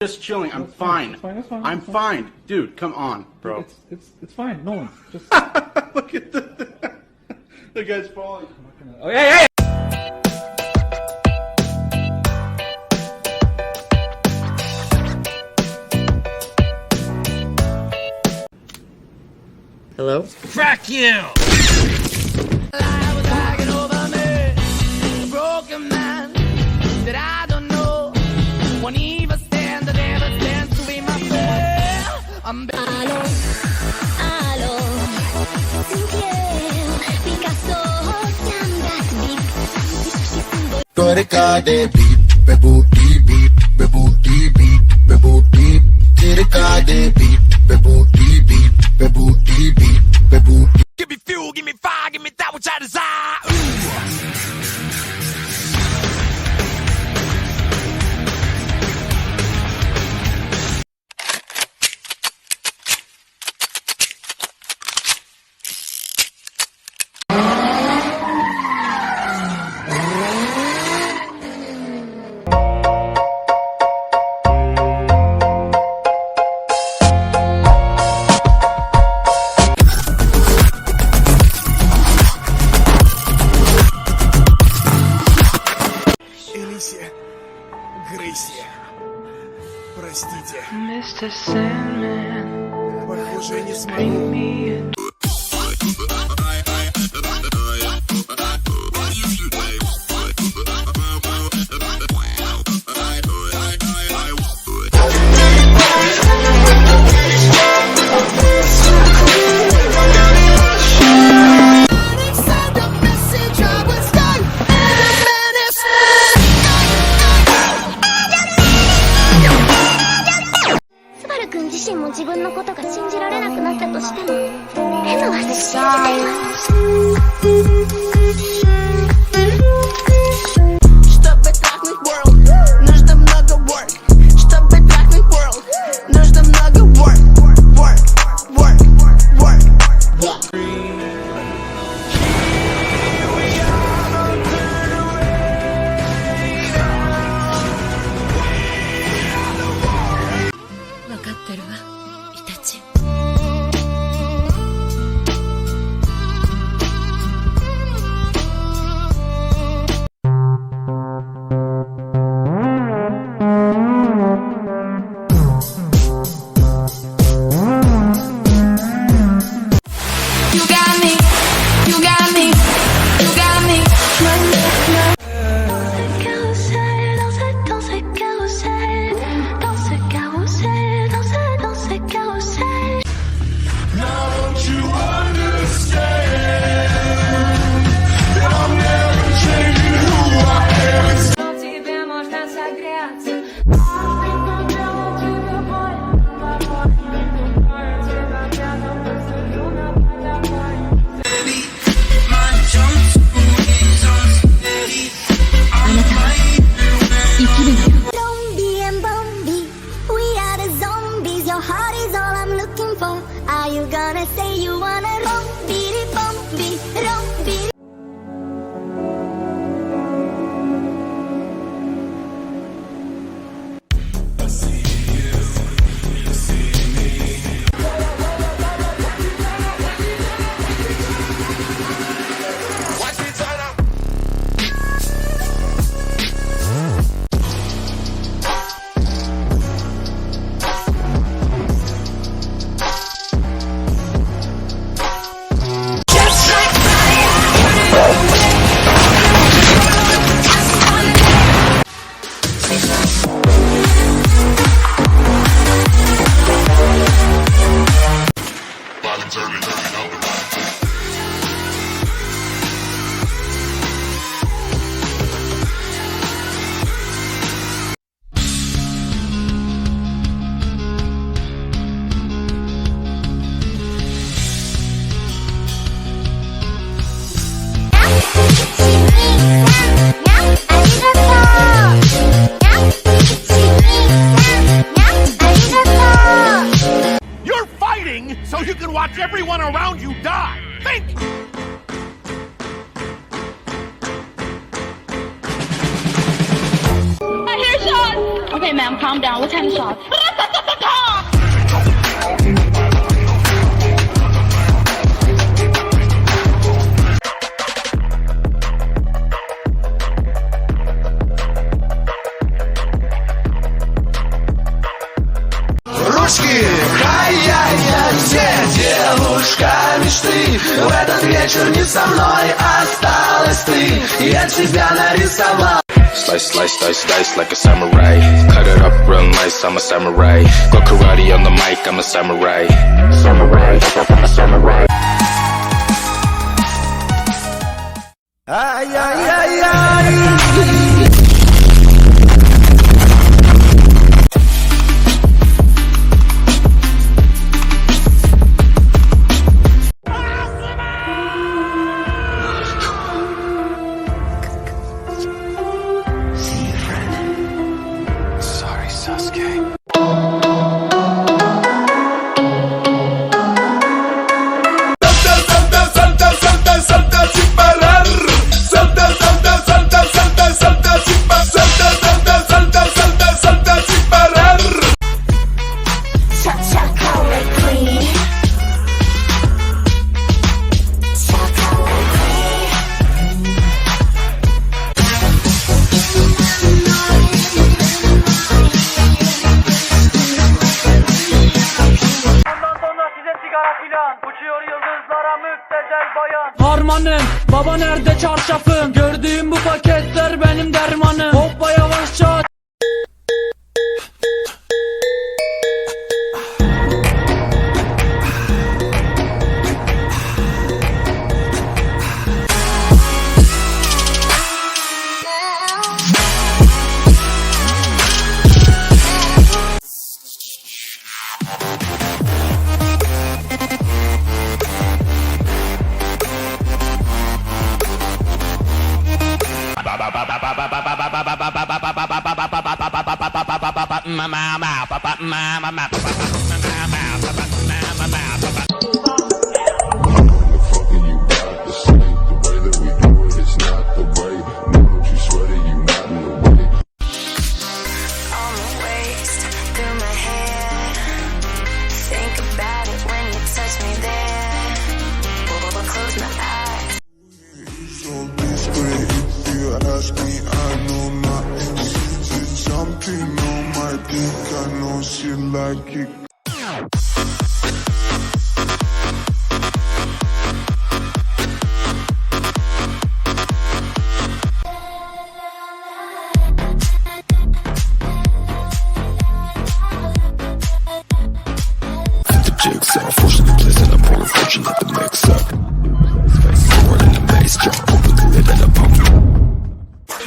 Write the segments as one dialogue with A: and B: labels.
A: Just chilling. I'm fine.
B: It's fine.
A: I'm fine. Dude, come on, bro.
B: It's fine. Nolan, just
A: look at the guy's falling.
B: Oh yeah.
C: Hello?
D: Crack you! Give me fuel, give me fire, give me that which I desire. Простите.
E: Mr. Sandman,
D: Похоже, не смогу.
E: me
D: so you can watch everyone around you die. Think!
F: I hear shots!
C: Okay, ma'am, calm down. What time is shot?
F: Ручки, ай-яй-яй, где девушка мечты? В этот вечер не со мной осталась ты. Я тебя нарисовал.
G: Slice, slice, slice, slice like a samurai. Cut it up real nice, I'm a samurai. Go karate on the mic, I'm a samurai. Samurai, samurai.
F: Ай-яй-яй-яй.
H: Harmanım, baba nerede çarşafım? Gördüğüm bu paketler benim dermanım. Hoppa yavaşça.
F: Jigsaw, forcing the bliss and I'm pouring fortune at the mix up. Face forward in the bass drop, open the lid and a pump.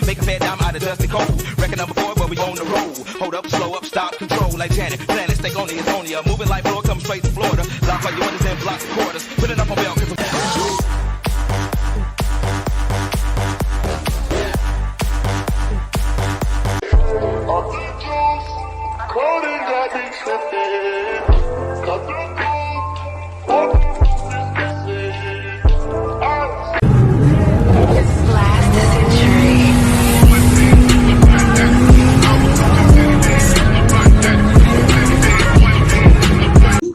D: Make a bed, I'm out of dusty cold. Record number 4, but we on the road. Hold up, slow up, stop, control like Janet. Planet, stay on the Antonia. Moving like floor, come straight to Florida. Lock like you understand, blocks and quarters. Put it up on belt, cause I'm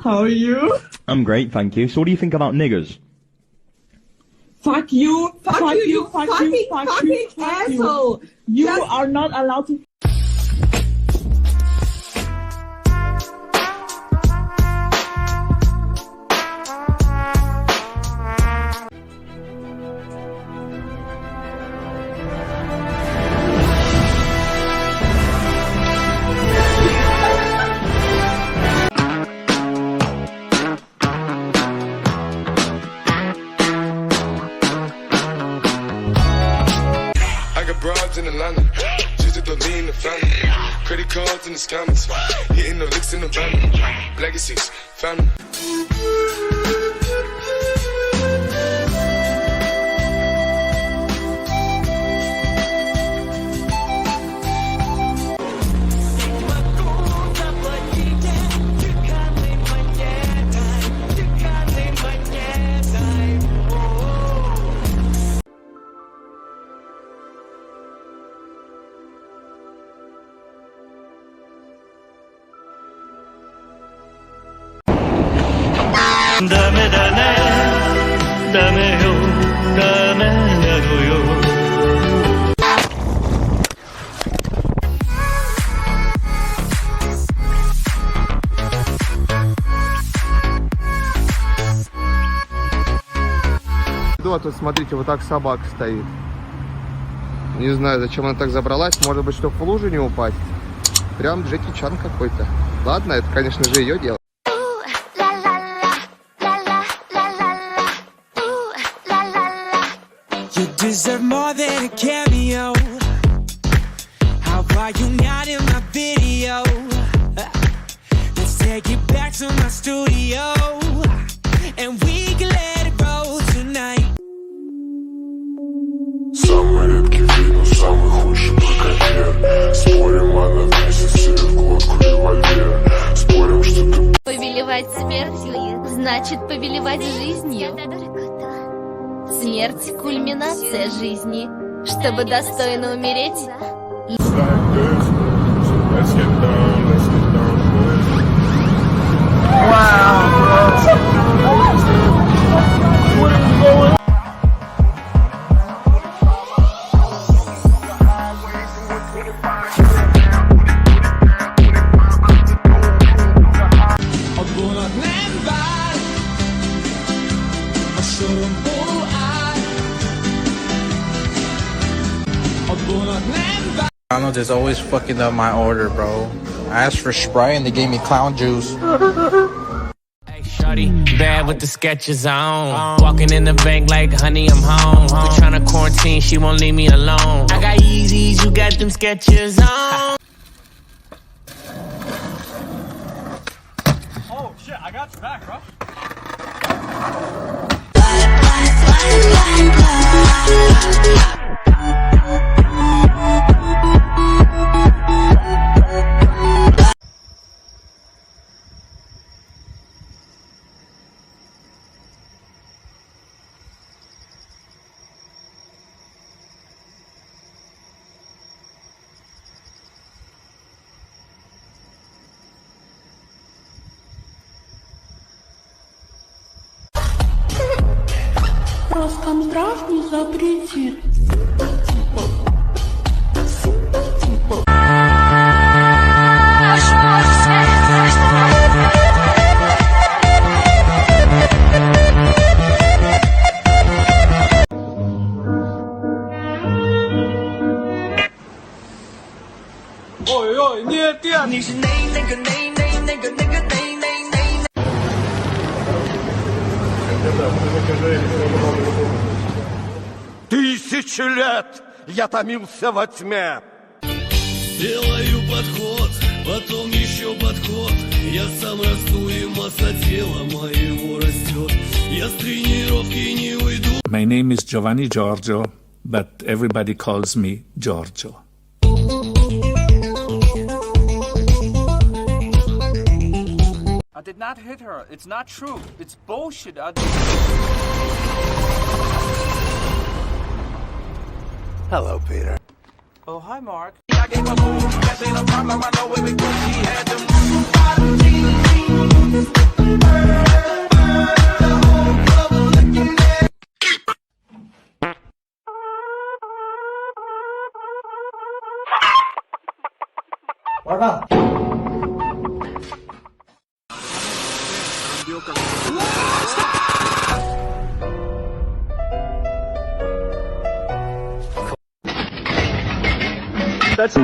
I: How are you?
B: I'm great, thank you. So what do you think about niggers?
I: Fuck you, fuck you, fuck you, fuck you, asshole. You are not allowed to.
F: In Atlanta, just to lean the family. Credit cards in the scammers, hitting the licks in the van. Legacies, family.
J: А тут, смотрите, вот так собака стоит. Не знаю, зачем она так забралась. Может быть, чтобы в лужу не упасть. Прям Джеки Чан какой-то. Ладно, это, конечно же, ее дело.
F: You deserve more than a cameo. How are you not in my video? Let's take it back to my studio, and we can let it roll tonight.
K: Самый редкий вид, но самый худший браконьер. Спорим, она вместе себе в глотку револьвер. Спорим, что ты...
C: Повелевать смертью значит повелевать жизнью. Смерть — кульминация жизни. Чтобы достойно умереть,
L: McDonald's is always fucking up my order, bro. I asked for Sprite and they gave me clown juice.
M: Hey, shorty, bad with the sketches on. Walking in the bank like, honey, I'm home. We tryna quarantine, she won't leave me alone. I got Yeezys, you got them sketches on.
H: Oh shit, I got your back, bro.
I: Роскомздрав не запретит.
H: Ой-ой, нет, нет!
F: Тысячи лет я томился во тьме.
N: Делаю подход, потом еще подход. Я сам расту, и масса тела моего растет. Я с тренировки не уйду.
O: My name is Giovanni Giorgio, but everybody calls me Giorgio.
H: I did not hit her. It's not true. It's bullshit.
F: Hello, Peter.
H: Oh, hi, Mark.
A: That's